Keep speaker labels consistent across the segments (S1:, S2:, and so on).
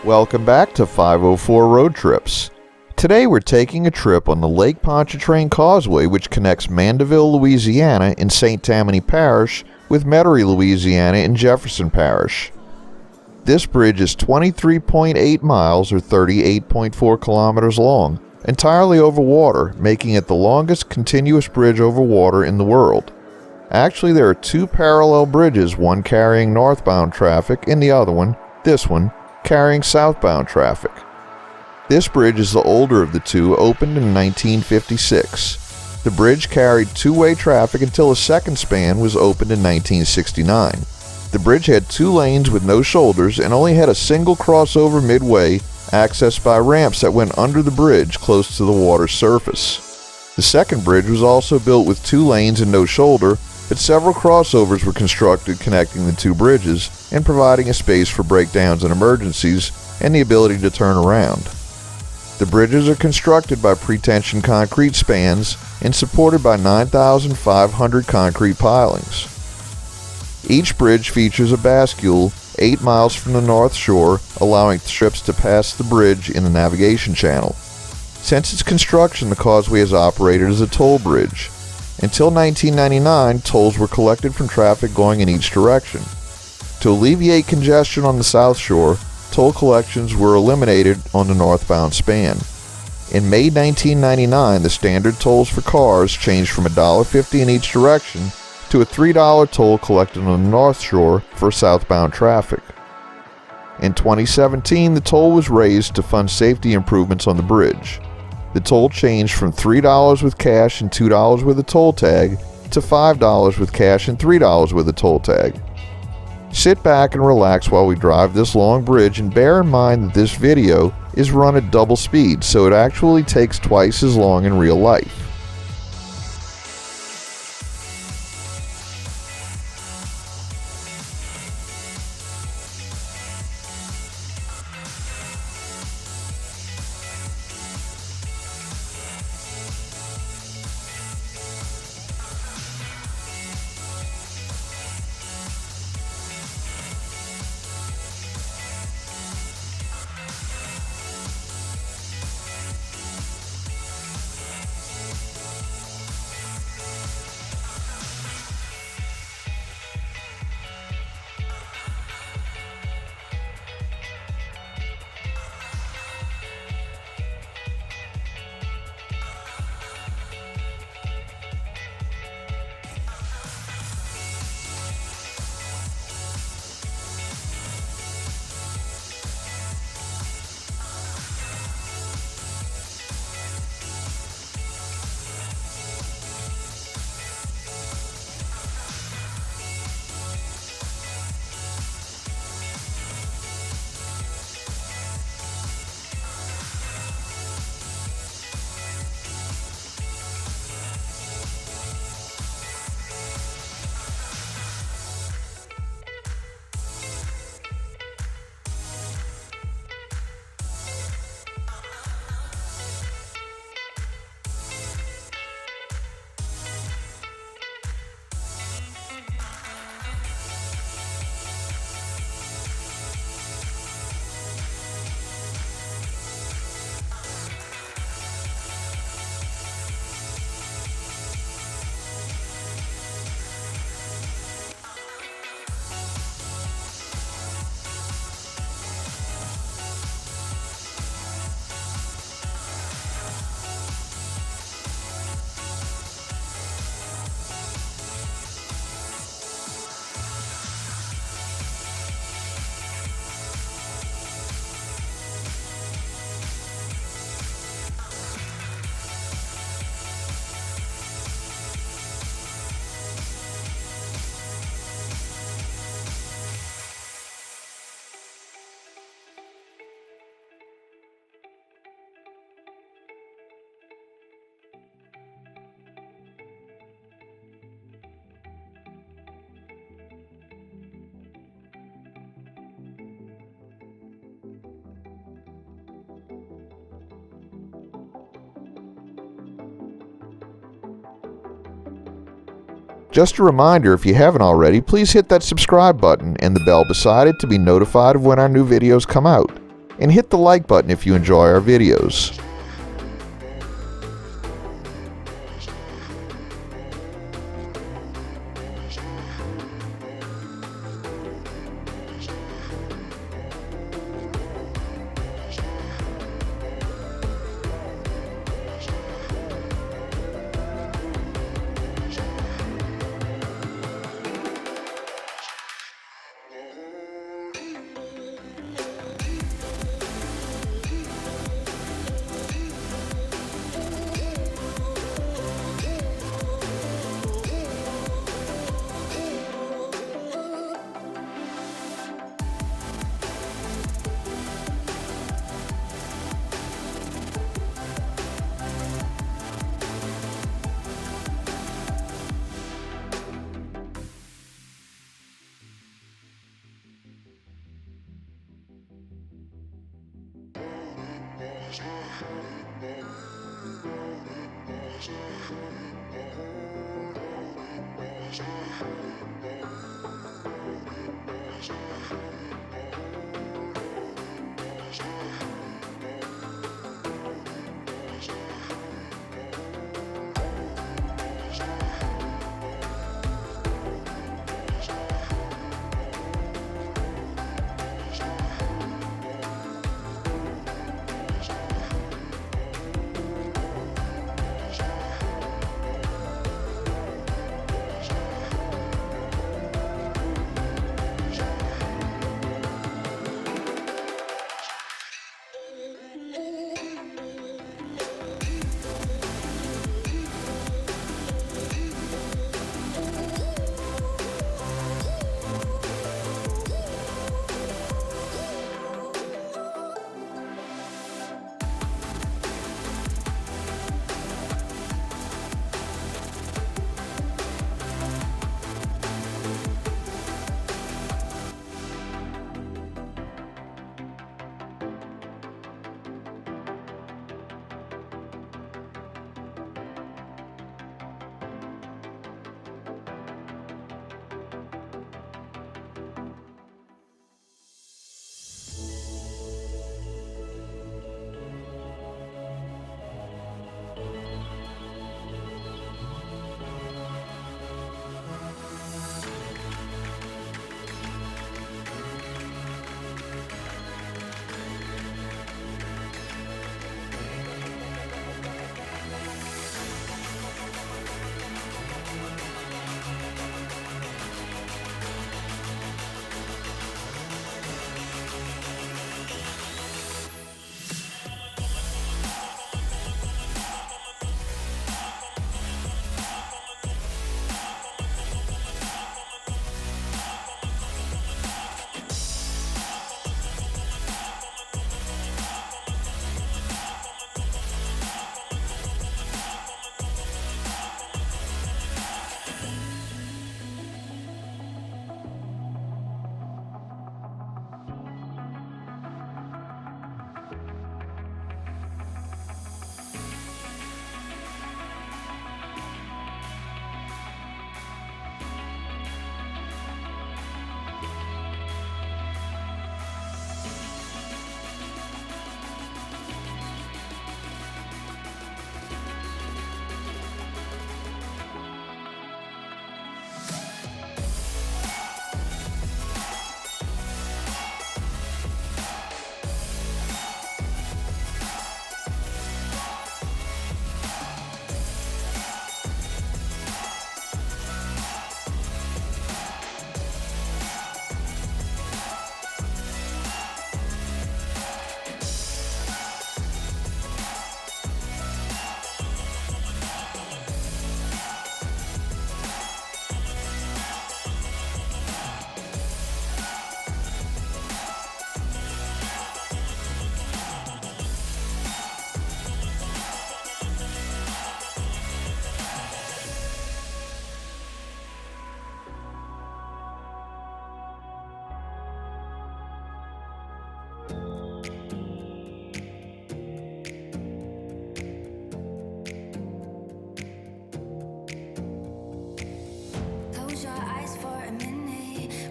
S1: Welcome back to 504 Road Trips. Today we're taking a trip on the Lake Pontchartrain Causeway, which connects Mandeville, Louisiana in St. Tammany Parish with Metairie, Louisiana in Jefferson Parish. This bridge is 23.8 miles or 38.4 kilometers long, entirely over water, making it the longest continuous bridge over water in the world. Actually, there are two parallel bridges, one carrying northbound traffic and the other one, this one, carrying southbound traffic. This bridge is the older of the two, opened in 1956. The bridge carried two-way traffic until a second span was opened in 1969. The bridge had two lanes with no shoulders and only had a single crossover midway, accessed by ramps that went under the bridge close to the water's surface. The second bridge was also built with two lanes and no shoulder, but several crossovers were constructed connecting the two bridges and providing a space for breakdowns and emergencies and the ability to turn around. The bridges are constructed by pretension concrete spans and supported by 9,500 concrete pilings. Each bridge features a bascule 8 miles from the north shore, allowing ships to pass the bridge in the navigation channel. Since its construction, the causeway has operated as a toll bridge. Until 1999, tolls were collected from traffic going in each direction. To alleviate congestion on the south shore, toll collections were eliminated on the northbound span. In May 1999, the standard tolls for cars changed from $1.50 in each direction to a $3 toll collected on the north shore for southbound traffic. In 2017, the toll was raised to fund safety improvements on the bridge. The toll changed from $3 with cash and $2 with a toll tag to $5 with cash and $3 with a toll tag. Sit back and relax while we drive this long bridge, and bear in mind that this video is run at double speed, so it actually takes twice as long in real life. Just a reminder, if you haven't already, please hit that subscribe button and the bell beside it to be notified of when our new videos come out. and hit the like button if you enjoy our videos.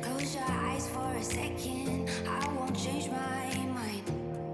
S2: Close your eyes for a second. I won't change my mind.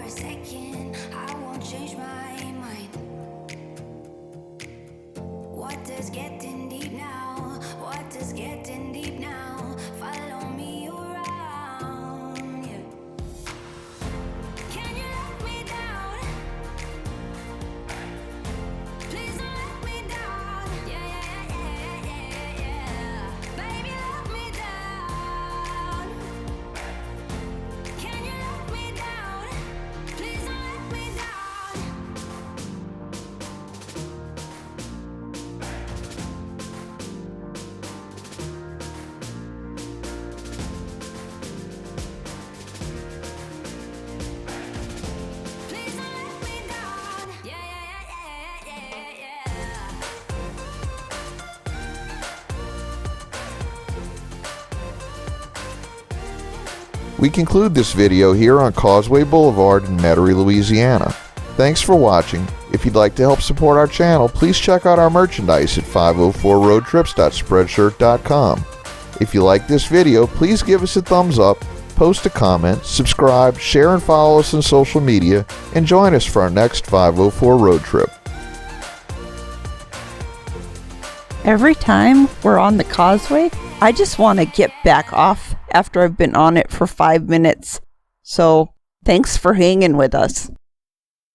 S2: a second, I won't change my mind. What does getting deep now? What does getting deep now? Follow me around, yeah. Can you let me down? Please don't let me down. Yeah. Baby, let me down. Can you let me down? Please don't let me down. Please don't let me down. Yeah.
S1: We conclude this video here on Causeway Boulevard in Metairie, Louisiana. Thanks for watching. If you'd like to help support our channel, please check out our merchandise at 504roadtrips.spreadshirt.com. If you like this video, please give us a thumbs up, post a comment, subscribe, share and follow us on social media, and join us for our next 504 road trip.
S3: Every time we're on the causeway, I just want to get back off after I've been on it for 5 minutes. So, thanks for hanging with us.